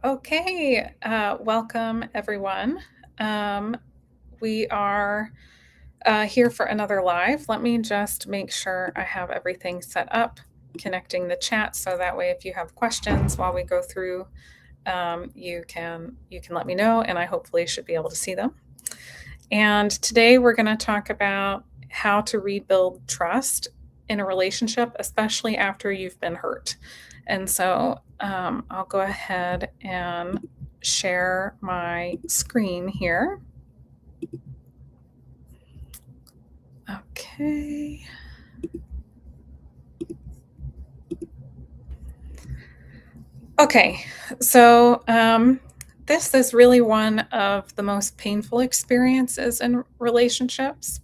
Okay, welcome everyone. Um, we are here for another live. Let me just make sure I have everything set up, connecting the chat, so that way, if you have questions while we go through, you can let me know, and I hopefully should be able to see them. And today we're going to talk about how to rebuild trust in a relationship, especially after you've been hurt. And so I'll go ahead and share my screen here. Okay. Okay. So this is really one of the most painful experiences in relationships.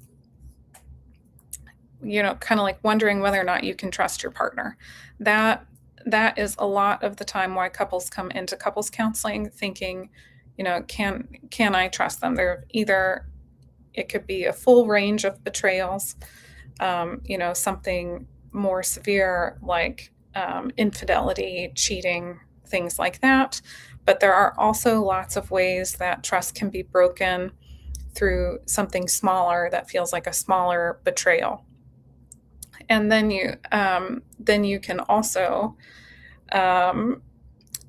Kind of like wondering whether or not you can trust your partner. That that is a lot of the time why couples come into couples counseling thinking, can I trust them? They're either it could be a full range of betrayals, something more severe like infidelity, cheating, things like that. But there are also lots of ways that trust can be broken through something smaller that feels like a smaller betrayal. And then you can also um,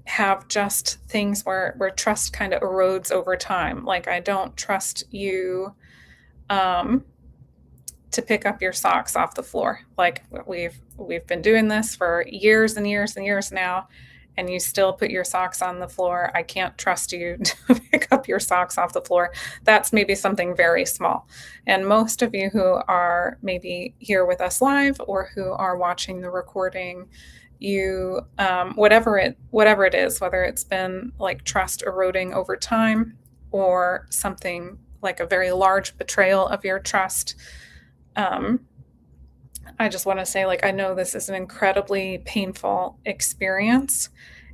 have just things where trust kind of erodes over time. Like, I don't trust you um, to pick up your socks off the floor. Like, we've been doing this for years and years and years now, and you still put your socks on the floor. I can't trust you to pick up your socks off the floor. That's maybe something very small. And most of you who are maybe here with us live or who are watching the recording, you whatever it is, whether it's been like trust eroding over time or something like a very large betrayal of your trust. um, I just want to say, like, I know this is an incredibly painful experience,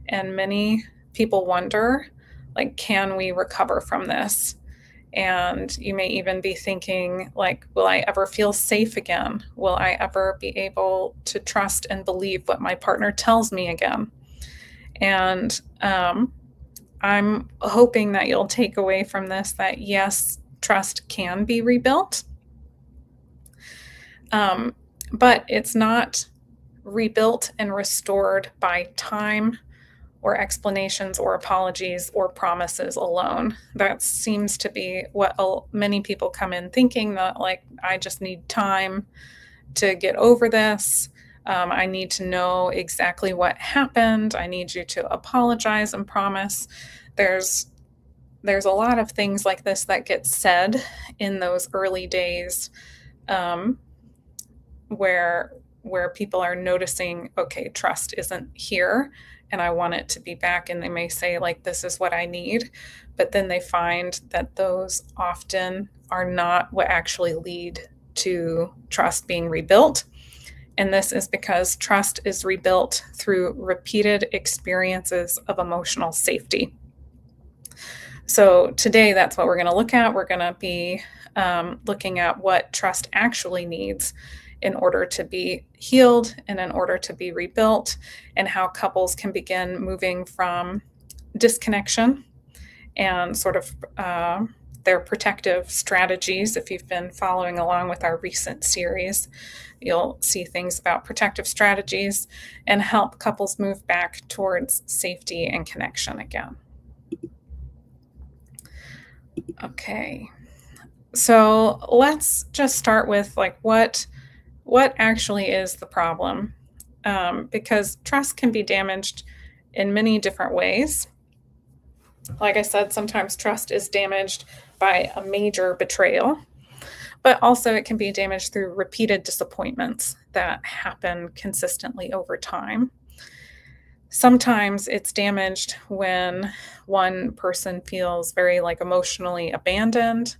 and many people wonder, like, can we recover from this? And you may even be thinking, like, will I ever feel safe again? Will I ever be able to trust and believe what my partner tells me again? And I'm hoping that you'll take away from this that yes, trust can be rebuilt. Um, but it's not rebuilt and restored by time or explanations or apologies or promises alone. That seems to be what many people come in thinking, that, like, I just need time to get over this. I need to know exactly what happened. I need you to apologize and promise. There's there's a lot of things like this that get said in those early days, um, where people are noticing, okay, trust isn't here and I want it to be back, and they may say, like, this is what I need, but then they find that those often are not what actually lead to trust being rebuilt. And this is because trust is rebuilt through repeated experiences of emotional safety. So today, that's what we're going to look at. We're going to be looking at what trust actually needs in order to be healed and in order to be rebuilt, and how couples can begin moving from disconnection and sort of their protective strategies. If you've been following along with our recent series, you'll see things about protective strategies and help couples move back towards safety and connection again. Okay. So let's just start with, like, what actually is the problem, because trust can be damaged in many different ways. Like I said, sometimes trust is damaged by a major betrayal, but also it can be damaged through repeated disappointments that happen consistently over time. Sometimes it's damaged when one person feels very, like, emotionally abandoned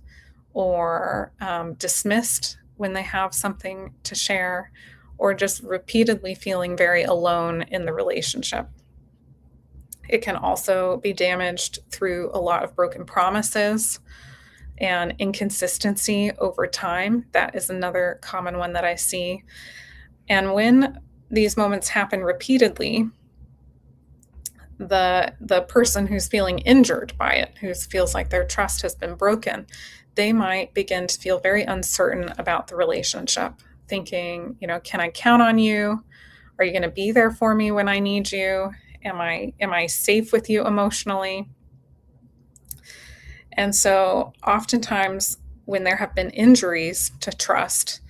or dismissed when they have something to share, or just repeatedly feeling very alone in the relationship. It can also be damaged through a lot of broken promises and inconsistency over time. That is another common one that I see. And when these moments happen repeatedly, the person who's feeling injured by it, who feels like their trust has been broken, they might begin to feel very uncertain about the relationship, thinking, can I count on you? Are you going to be there for me when I need you? Am I safe with you emotionally? And so oftentimes when there have been injuries to trust,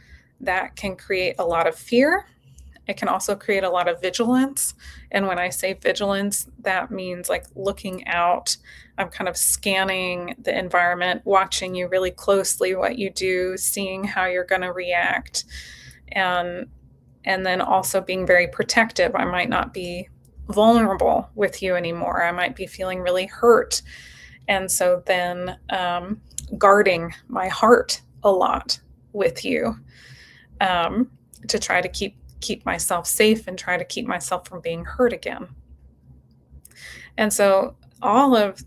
that can create a lot of fear. It can also create a lot of vigilance. And when I say vigilance, that means like looking out. I'm kind of scanning the environment, watching you really closely, what you do, seeing how you're going to react. And then also being very protective. I might not be vulnerable with you anymore. I might be feeling really hurt. And so then guarding my heart a lot with you, to try to keep myself safe and try to keep myself from being hurt again. And so all of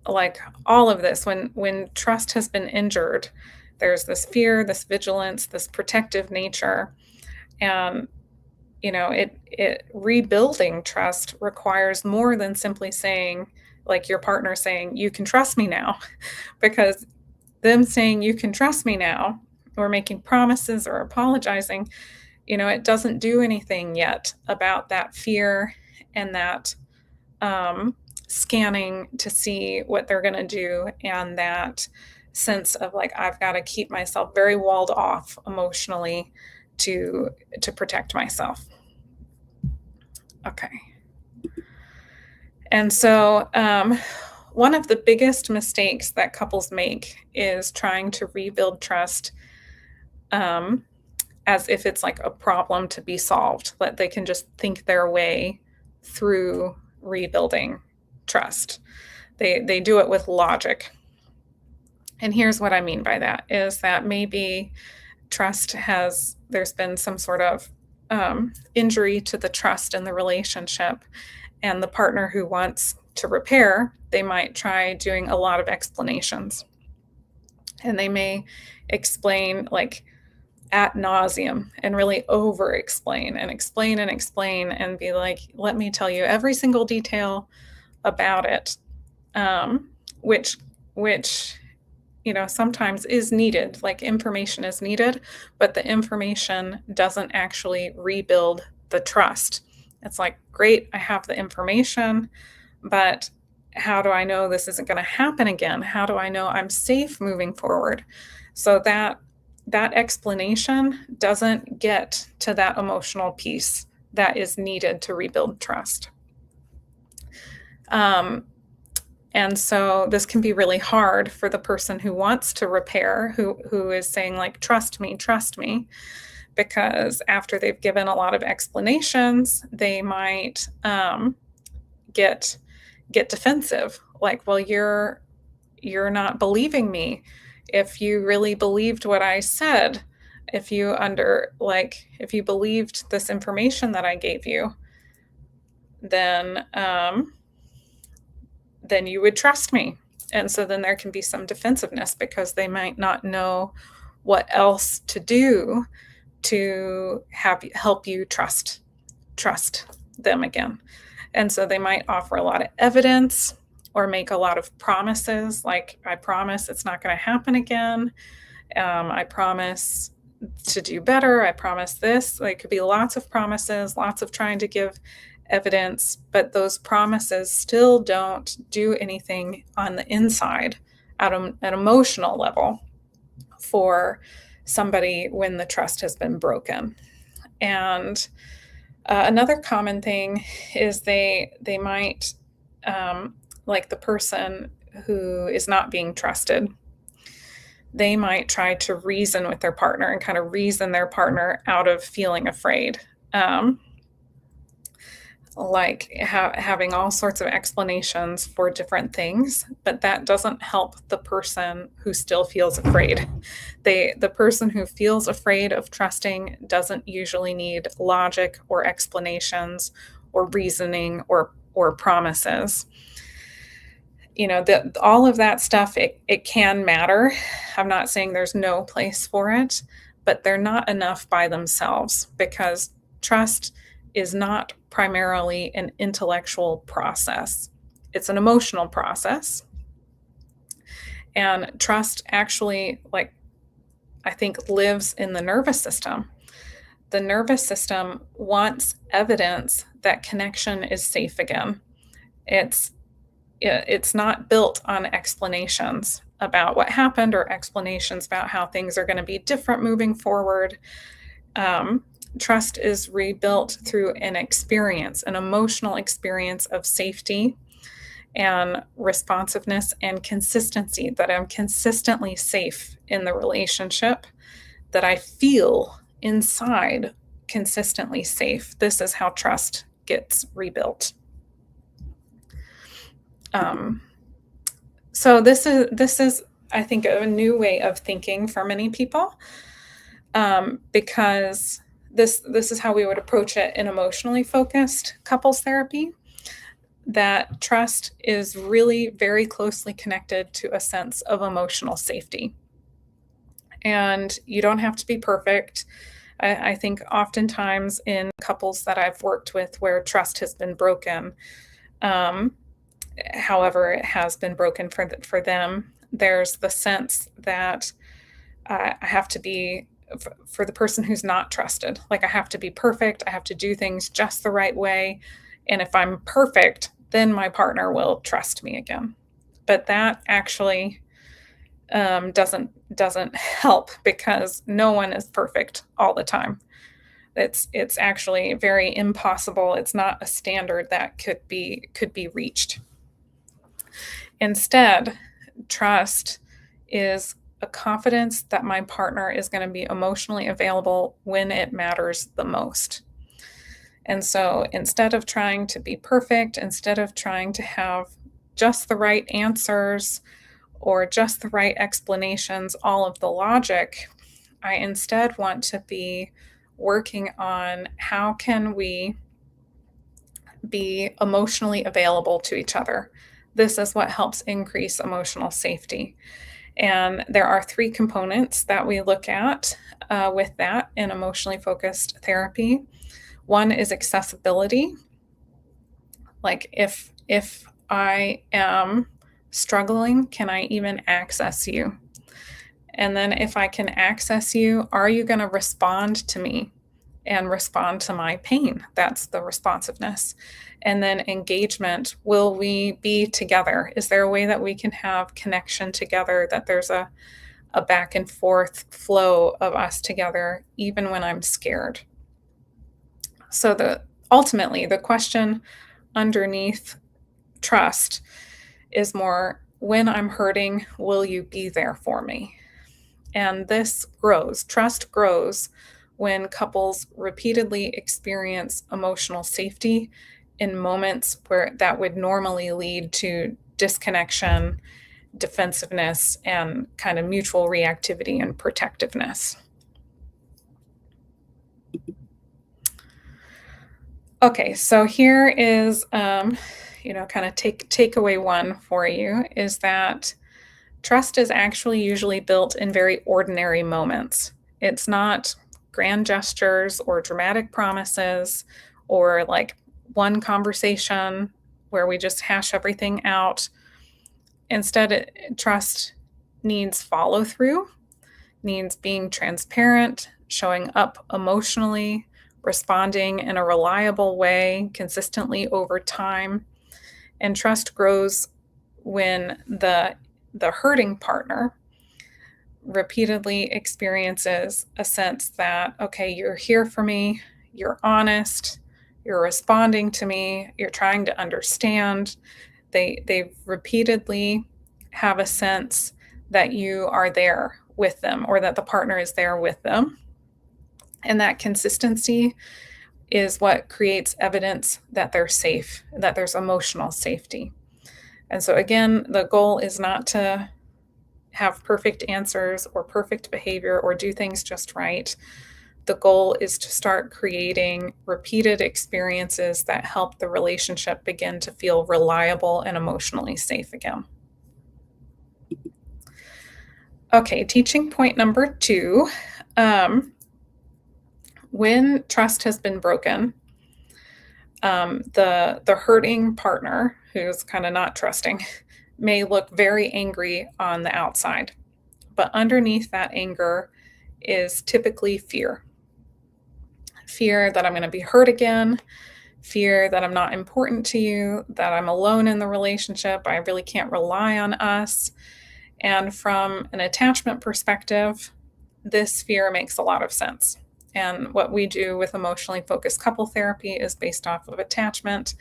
this, when trust has been injured, there's this fear, this vigilance, this protective nature. And it rebuilding trust requires more than simply saying, like your partner saying, you can trust me now, because them saying you can trust me now, or making promises or apologizing, it doesn't do anything yet about that fear and that scanning to see what they're going to do, and that sense of like, I've got to keep myself very walled off emotionally to protect myself. Okay. And so one of the biggest mistakes that couples make is trying to rebuild trust as if it's like a problem to be solved, that they can just think their way through rebuilding trust. They do it with logic. And here's what I mean by that, is that maybe there's been some sort of injury to the trust in the relationship, and the partner who wants to repair, they might try doing a lot of explanations. And they may explain like ad nauseum and really over explain and explain and explain and be like, let me tell you every single detail about it, which sometimes is needed, like information is needed, but the information doesn't actually rebuild the trust. It's like, great, I have the information, but how do I know this isn't going to happen again? How do I know I'm safe moving forward? So that explanation doesn't get to that emotional piece that is needed to rebuild trust. And so this can be really hard for the person who wants to repair, who is saying like, trust me, because after they've given a lot of explanations, they might get defensive. Like, well, you're not believing me. If you really believed what I said, if you believed this information that I gave you, then you would trust me. And so then there can be some defensiveness because they might not know what else to do to help you trust them again. And so they might offer a lot of evidence or make a lot of promises, like, I promise it's not going to happen again. I promise to do better. I promise this. There could be lots of promises, lots of trying to give evidence, but those promises still don't do anything on the inside at an emotional level for somebody when the trust has been broken. And another common thing is they might, like the person who is not being trusted, they might try to reason with their partner and kind of reason their partner out of feeling afraid. Like having all sorts of explanations for different things, but that doesn't help the person who still feels afraid. The person who feels afraid of trusting doesn't usually need logic or explanations or reasoning or promises. All of that stuff, it can matter. I'm not saying there's no place for it, but they're not enough by themselves, because trust is not primarily an intellectual process. It's an emotional process. And trust actually, like, I think, lives in the nervous system. The nervous system wants evidence that connection is safe again. It's it's not built on explanations about what happened or explanations about how things are going to be different moving forward. Um, Trust is rebuilt through an experience, an emotional experience of safety and responsiveness and consistency, that I'm consistently safe in the relationship, that I feel inside consistently safe. This is how trust gets rebuilt. Um, so this is I think a new way of thinking for many people, because this is how we would approach it in emotionally focused couples therapy. That trust is really very closely connected to a sense of emotional safety. And you don't have to be perfect. I think oftentimes in couples that I've worked with where trust has been broken, um, however it has been broken for them, there's the sense that I have to be, for the person who's not trusted, like, I have to be perfect. I have to do things just the right way. And if I'm perfect, then my partner will trust me again. But that actually doesn't help, because no one is perfect all the time. It's actually very impossible. It's not a standard that could be reached. Instead, trust is a confidence that my partner is going to be emotionally available when it matters the most. And so instead of trying to be perfect, instead of trying to have just the right answers or just the right explanations, all of the logic, I instead want to be working on how can we be emotionally available to each other. This is what helps increase emotional safety. And there are three components that we look at with that in emotionally focused therapy. One is accessibility. Like, if I am struggling, can I even access you? And then if I can access you, are you going to respond to me and respond to my pain? That's the responsiveness. And then engagement, will we be together? Is there a way that we can have connection together, that there's a back and forth flow of us together, even when I'm scared? So ultimately the question underneath trust is more, when I'm hurting, will you be there for me? And this grows. Trust grows when couples repeatedly experience emotional safety in moments where that would normally lead to disconnection, defensiveness, and kind of mutual reactivity and protectiveness. Okay, so here is, kind of takeaway one for you, is that trust is actually usually built in very ordinary moments. It's not grand gestures or dramatic promises or like one conversation where we just hash everything out. Instead, trust needs follow through, needs being transparent, showing up emotionally, responding in a reliable way consistently over time. And trust grows when the hurting partner repeatedly experiences a sense that, okay, you're here for me, you're honest, you're responding to me, you're trying to understand. They repeatedly have a sense that you are there with them, or that the partner is there with them. And that consistency is what creates evidence that they're safe, that there's emotional safety. And so, again, the goal is not to have perfect answers or perfect behavior or do things just right. The goal is to start creating repeated experiences that help the relationship begin to feel reliable and emotionally safe again. Okay, teaching point number 2. When trust has been broken, The hurting partner, who's kind of not trusting, may look very angry on the outside, but underneath that anger is typically fear. Fear that I'm going to be hurt again, fear that I'm not important to you, that I'm alone in the relationship, I really can't rely on us. And from an attachment perspective, this fear makes a lot of sense. And what we do with emotionally focused couple therapy is based off of attachment.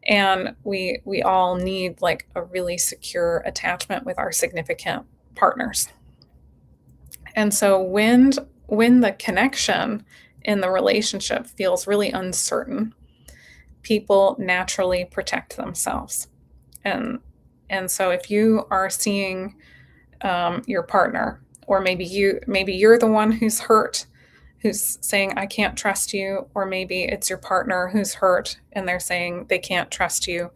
And we all need like a really secure attachment with our significant partners. And so when the connection in the relationship feels really uncertain, people naturally protect themselves. And and so if you are seeing your partner, or maybe you're the one who's hurt, who's saying I can't trust you, or maybe it's your partner who's hurt and they're saying they can't trust you,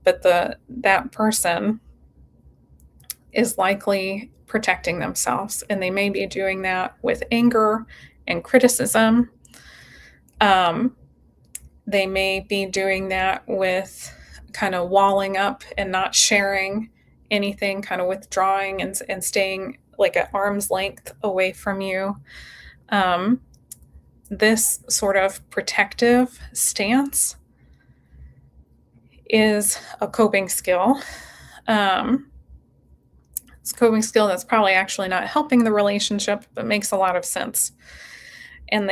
but the that person is likely protecting themselves, and they may be doing that with anger and criticism. Um, they may be doing that with kind of walling up and not sharing anything, kind of withdrawing and staying like at arm's length away from you. Um, this sort of protective stance is a coping skill. Um, it's a coping skill that's probably actually not helping the relationship, but makes a lot of sense. And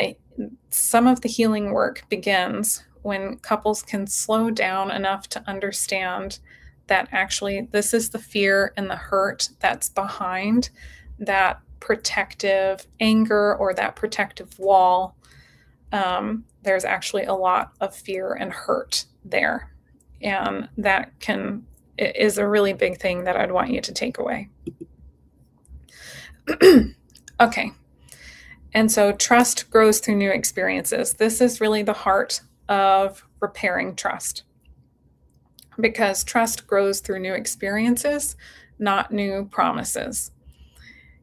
some of the healing work begins when couples can slow down enough to understand that actually this is the fear and the hurt that's behind that protective anger or that protective wall. There's actually a lot of fear and hurt there. And is a really big thing that I'd want you to take away. Okay. And so trust grows through new experiences. This is really the heart of repairing trust, because trust grows through new experiences, not new promises.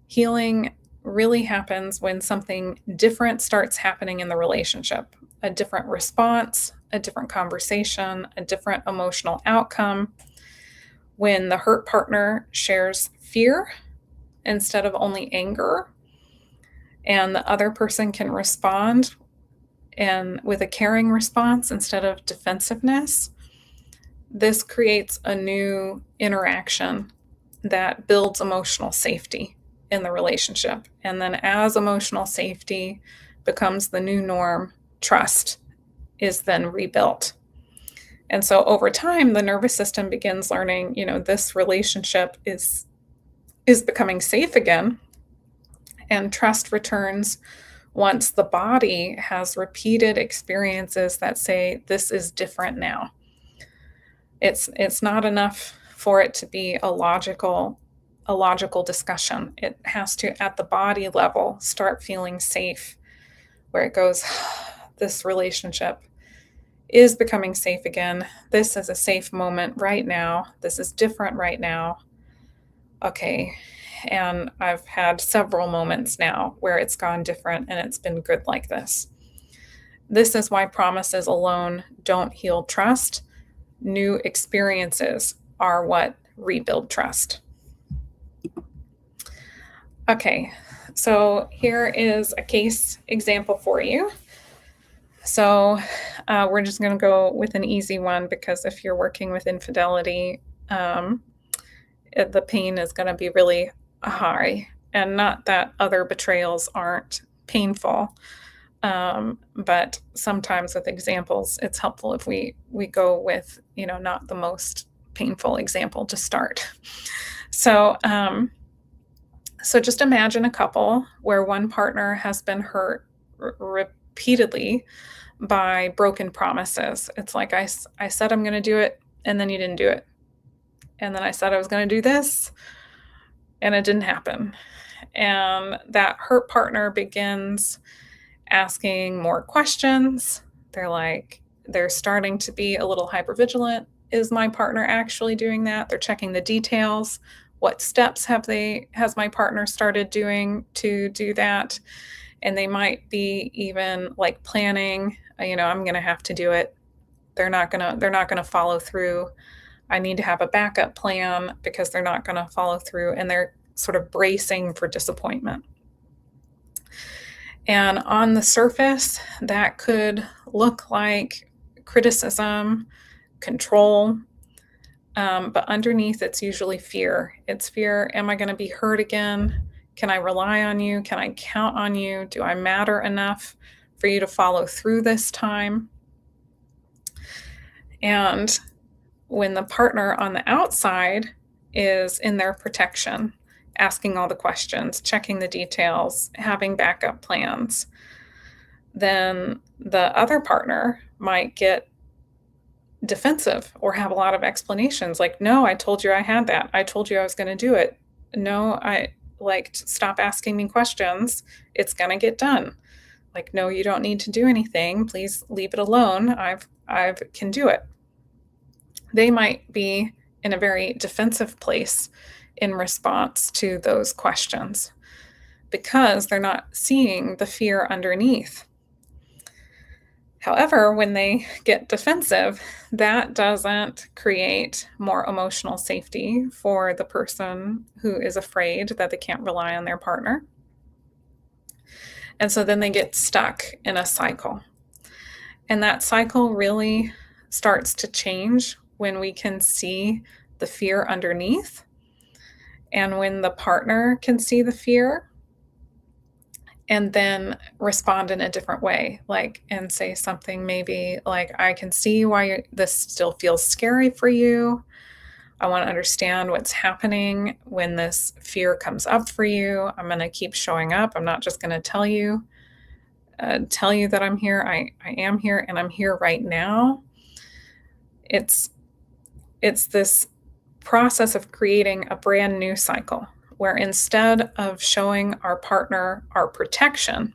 Healing really happens when something different starts happening in the relationship, a different response, a different conversation, a different emotional outcome. When the hurt partner shares fear instead of only anger, and the other person can respond and with a caring response instead of defensiveness, this creates a new interaction that builds emotional safety in the relationship. And then as emotional safety becomes the new norm, trust is then rebuilt. And so over time, the nervous system begins learning, this relationship is becoming safe again, and trust returns once the body has repeated experiences that say this is different now. It's not enough for it to be a logical discussion. It has to, at the body level, start feeling safe, where it goes, this relationship is becoming safe again. This is a safe moment right now. This is different right now. Okay. And I've had several moments now where it's gone different and it's been good like this. This is why promises alone don't heal trust. New experiences are what rebuild trust. Okay, so here is a case example for you. So we're just going to go with an easy one, because if you're working with infidelity, the pain is going to be really high. And not that other betrayals aren't painful, but sometimes with examples, it's helpful if we go with, not the most painful example to start. So, so just imagine a couple where one partner has been hurt repeatedly by broken promises. It's like, I said I'm going to do it, and then you didn't do it. And then I said I was going to do this, and it didn't happen. And that hurt partner begins asking more questions. They're starting to be a little hypervigilant. Is my partner actually doing that? They're checking the details. What steps has my partner started doing to do that? And they might be even like planning, I'm going to have to do it. they're not gonna follow through. I need to have a backup plan because they're not gonna follow through, and they're sort of bracing for disappointment. And on the surface, that could look like criticism, control, but underneath, it's usually fear. It's fear. Am I going to be hurt again? Can I rely on you? Can I count on you? Do I matter enough for you to follow through this time? And when the partner on the outside is in their protection, asking all the questions, checking the details, having backup plans, then the other partner might get defensive or have a lot of explanations like, no, I told you I had that. I told you I was going to do it. No, I like stop asking me questions. It's going to get done. Like, no, you don't need to do anything. Please leave it alone. I can do it. They might be in a very defensive place in response to those questions because they're not seeing the fear underneath. However, when they get defensive, that doesn't create more emotional safety for the person who is afraid that they can't rely on their partner. And so then they get stuck in a cycle. And that cycle really starts to change when we can see the fear underneath and when the partner can see the fear and then respond in a different way, like, and say something maybe like, I can see why this still feels scary for you. I want to understand what's happening when this fear comes up for you. I'm going to keep showing up. I'm not just going to tell you that I'm here. I am here, and I'm here right now. It's this process of creating a brand new cycle where instead of showing our partner our protection,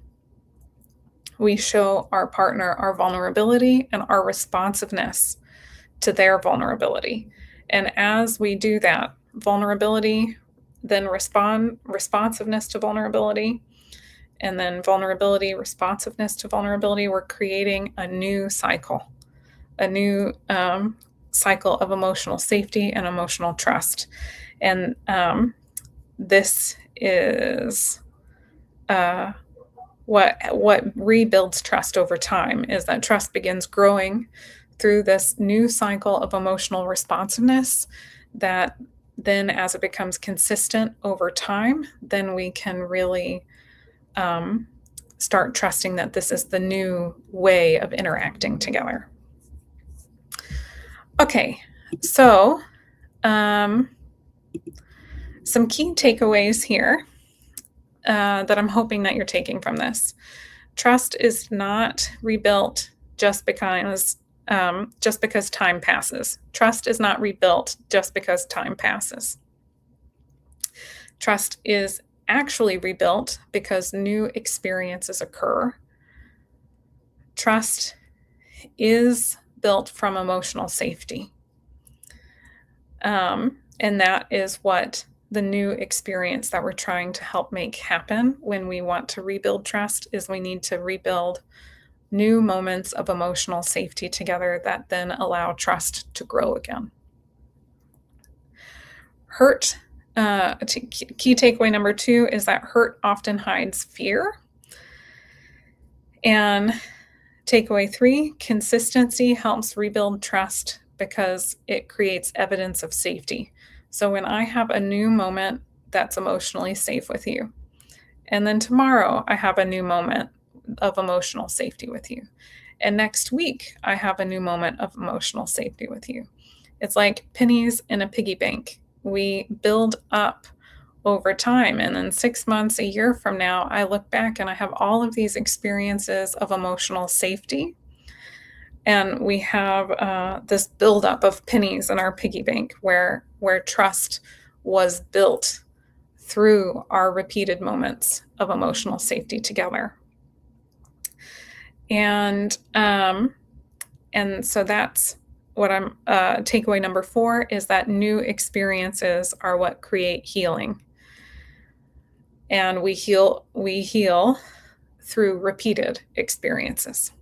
we show our partner our vulnerability and our responsiveness to their vulnerability. And as we do that, vulnerability, then responsiveness to vulnerability, and then vulnerability, responsiveness to vulnerability, we're creating a new cycle, a new cycle of emotional safety and emotional trust. And this is what rebuilds trust over time, is that trust begins growing through this new cycle of emotional responsiveness that then, as it becomes consistent over time, then we can really start trusting that this is the new way of interacting together. Okay, so some key takeaways here that I'm hoping that you're taking from this. Trust is not rebuilt just because time passes. Trust is not rebuilt just because time passes. Trust is actually rebuilt because new experiences occur. Trust is built from emotional safety. And that is what the new experience that we're trying to help make happen when we want to rebuild trust is. We need to rebuild new moments of emotional safety together that then allow trust to grow again. Hurt, key takeaway number 2 is that hurt often hides fear. And takeaway 3, consistency helps rebuild trust because it creates evidence of safety. So when I have a new moment that's emotionally safe with you, and then tomorrow I have a new moment of emotional safety with you, and next week I have a new moment of emotional safety with you. It's like pennies in a piggy bank. We build up over time, and then 6 months, a year from now, I look back and I have all of these experiences of emotional safety. And we have this buildup of pennies in our piggy bank where trust was built through our repeated moments of emotional safety together. And so that's what I'm takeaway number 4 is that new experiences are what create healing. And we heal through repeated experiences.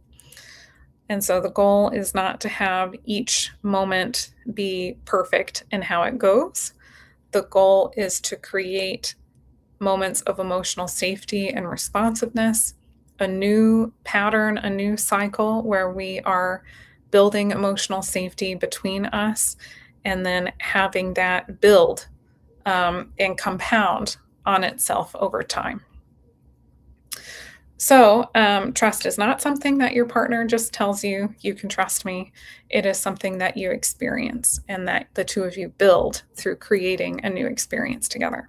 And so the goal is not to have each moment be perfect in how it goes. The goal is to create moments of emotional safety and responsiveness, a new pattern, a new cycle where we are building emotional safety between us, and then having that build and compound on itself over time. So, trust is not something that your partner just tells you, you can trust me. It is something that you experience and that the two of you build through creating a new experience together.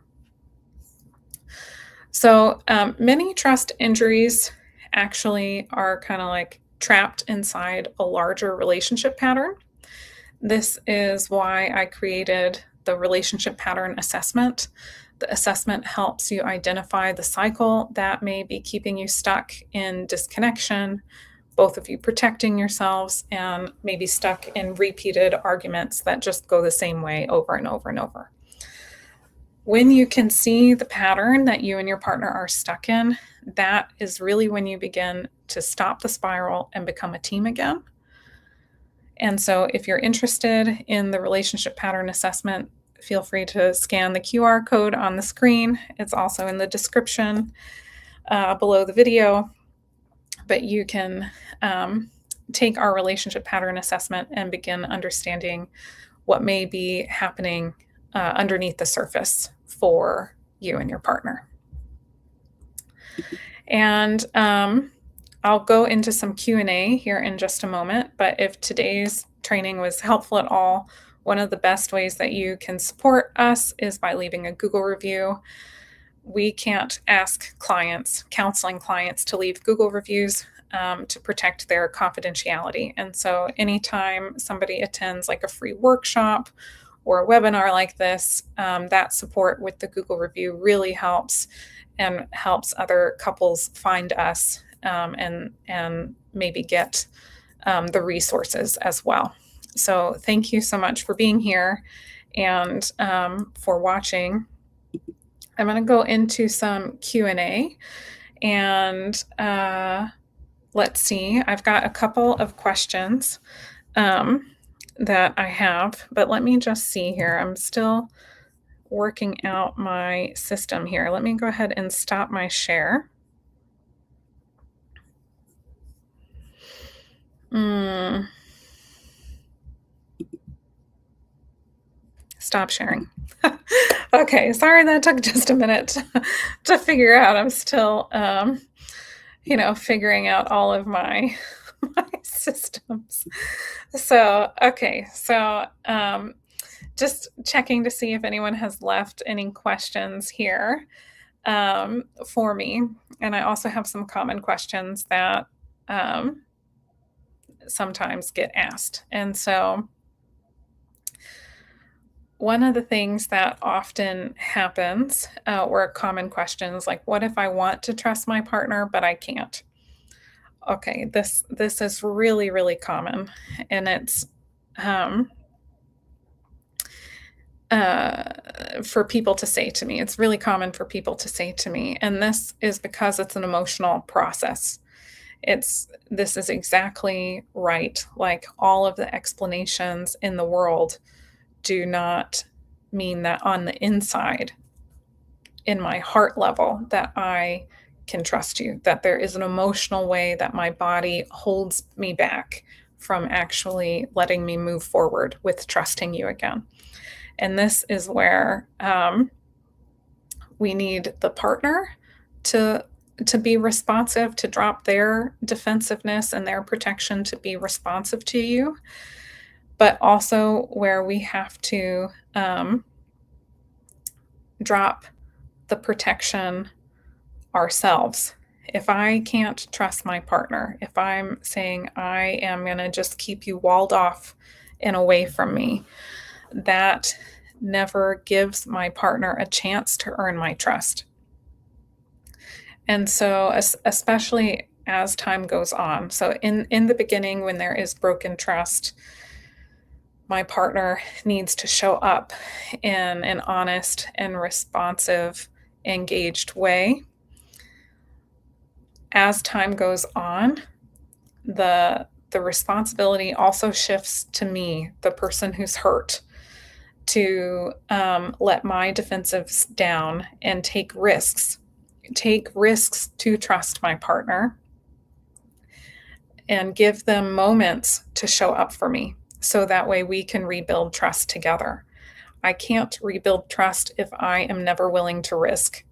So, many trust injuries actually are kind of like trapped inside a larger relationship pattern. This is why I created the relationship pattern assessment. The assessment helps you identify the cycle that may be keeping you stuck in disconnection, both of you protecting yourselves, and maybe stuck in repeated arguments that just go the same way over and over and over. When you can see the pattern that you and your partner are stuck in, that is really when you begin to stop the spiral and become a team again. And so, if you're interested in the relationship pattern assessment, feel free to scan the QR code on the screen. It's also in the description below the video. But you can take our relationship pattern assessment and begin understanding what may be happening underneath the surface for you and your partner. And I'll go into some Q&A here in just a moment, but if today's training was helpful at all, one of the best ways that you can support us is by leaving a Google review. We can't ask clients, counseling clients, to leave Google reviews to protect their confidentiality. And so anytime somebody attends like a free workshop or a webinar like this, that support with the Google review really helps and helps other couples find us and maybe get the resources as well. So thank you so much for being here and for watching. I'm going to go into some Q&A and let's see. I've got a couple of questions that I have, but let me just see here. I'm still working out my system here. Let me go ahead and stop my share. Stop sharing. Okay, sorry that took just a minute to figure out. I'm still, figuring out all of my systems. So, okay, so just checking to see if anyone has left any questions here for me. And I also have some common questions that sometimes get asked. And so one of the things that often happens, or common questions like, what if I want to trust my partner, but I can't? Okay, this is really, really common. And it's for people to say to me. It's really common for people to say to me. And this is because it's an emotional process. This is exactly right. Like all of the explanations in the world do not mean that on the inside, in my heart level, that I can trust you, that there is an emotional way that my body holds me back from actually letting me move forward with trusting you again. And this is where we need the partner to be responsive, to drop their defensiveness and their protection to be responsive to you, but also where we have to drop the protection ourselves. If I can't trust my partner, if I'm saying I am going to just keep you walled off and away from me, that never gives my partner a chance to earn my trust. And so, especially as time goes on, so in the beginning, when there is broken trust, my partner needs to show up in an honest and responsive, engaged way. As time goes on, the the responsibility also shifts to me, the person who's hurt, to let my defensives down and take risks to trust my partner and give them moments to show up for me so that way we can rebuild trust together. I can't rebuild trust if I am never willing to risk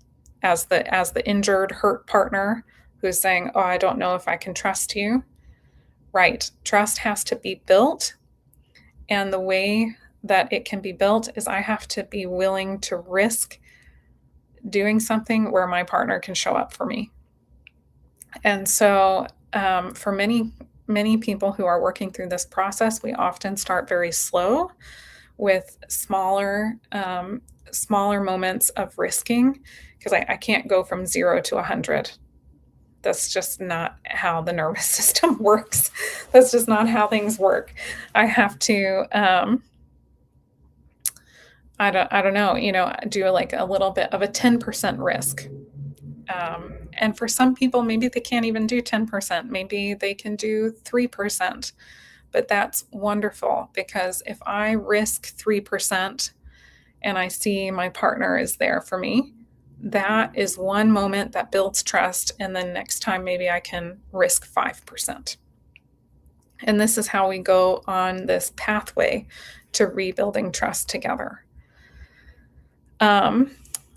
as the injured, hurt partner who's saying, "Oh, I don't know if I can trust you." Right. Trust has to be built, and the way that it can be built is I have to be willing to risk doing something where my partner can show up for me. And so, for many people who are working through this process, we often start very slow with smaller moments of risking because I can't go from 0 to 100. That's just not how the nervous system works. That's just not how things work. I have to, I don't know, do like a little bit of a 10% risk. And for some people, maybe they can't even do 10%. Maybe they can do 3%. But that's wonderful because if I risk 3% and I see my partner is there for me, that is one moment that builds trust. And then next time, maybe I can risk 5%. And this is how we go on this pathway to rebuilding trust together.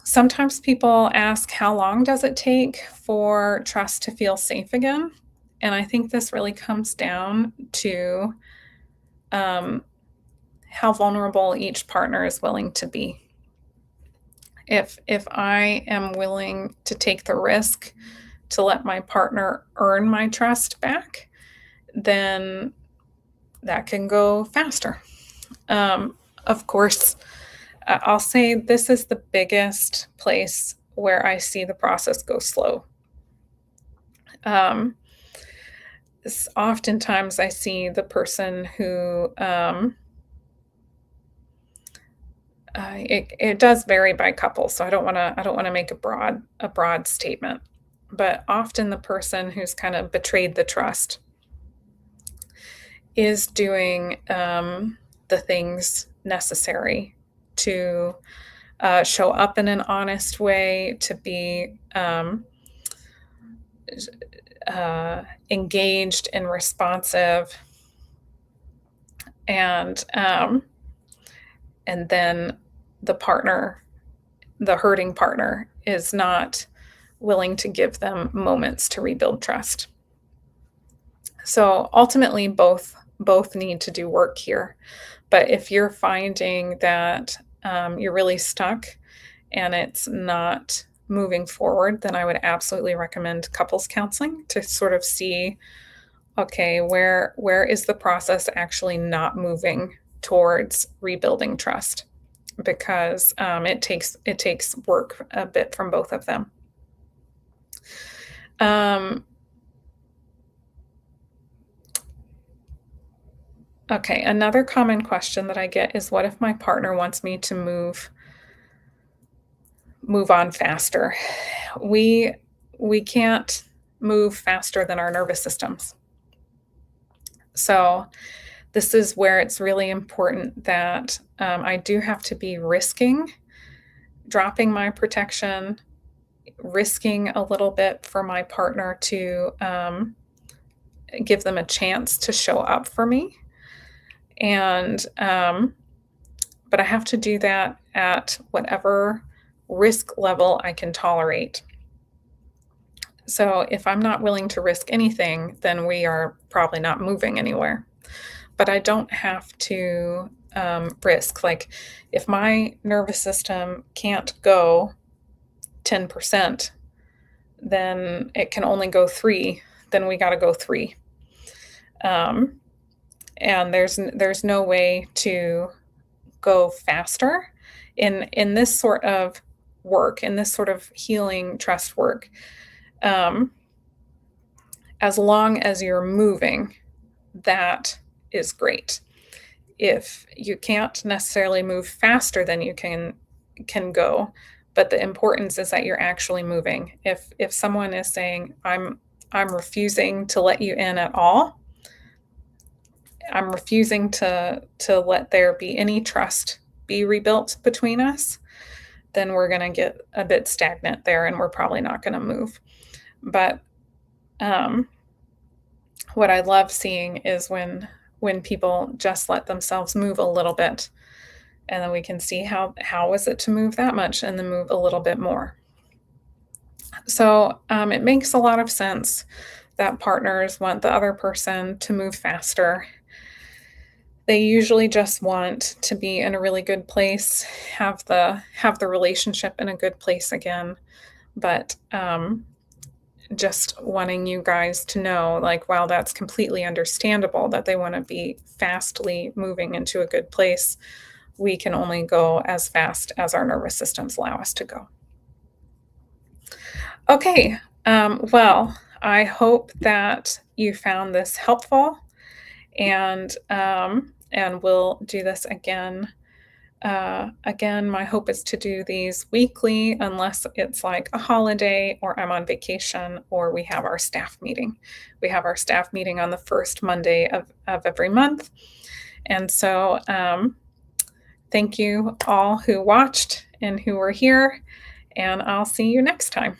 Sometimes people ask, how long does it take for trust to feel safe again? And I think this really comes down to how vulnerable each partner is willing to be. If I am willing to take the risk to let my partner earn my trust back, then that can go faster. Of course, I'll say this is the biggest place where I see the process go slow. Oftentimes I see the person who it does vary by couple, so I don't want to make a broad statement, but often the person who's kind of betrayed the trust is doing the things necessary to show up in an honest way, to be engaged and responsive, and then the hurting partner, is not willing to give them moments to rebuild trust. So ultimately, both need to do work here. But if you're finding that you're really stuck and it's not moving forward, then I would absolutely recommend couples counseling to sort of see, okay, where is the process actually not moving towards rebuilding trust? Because it takes work a bit from both of them. Okay, another common question that I get is, what if my partner wants me to move on faster? We can't move faster than our nervous systems. So this is where it's really important that I do have to be risking dropping my protection, risking a little bit for my partner to give them a chance to show up for me. And but I have to do that at whatever risk level I can tolerate. So if I'm not willing to risk anything, then we are probably not moving anywhere. But I don't have to risk. Like, if my nervous system can't go 10%, then it can only go 3, then we got to go 3. And there's no way to go faster in this sort of work, in this sort of healing trust work. As long as you're moving, that is great. If you can't necessarily move faster than you can go, but the importance is that you're actually moving. If someone is saying, I'm refusing to let you in at all, I'm refusing to let there be any trust be rebuilt between us, then we're going to get a bit stagnant there and we're probably not going to move. But um, what I love seeing is when people just let themselves move a little bit, and then we can see how is it to move that much and then move a little bit more. So it makes a lot of sense that partners want the other person to move faster. They usually just want to be in a really good place, have the relationship in a good place again. But just wanting you guys to know, like, wow, that's completely understandable that they want to be fastly moving into a good place. We can only go as fast as our nervous systems allow us to go. Okay. Well, I hope that you found this helpful, and we'll do this again. Again, my hope is to do these weekly unless it's like a holiday or I'm on vacation or we have our staff meeting. We have our staff meeting on the first Monday of every month. And so, thank you all who watched and who were here, and I'll see you next time.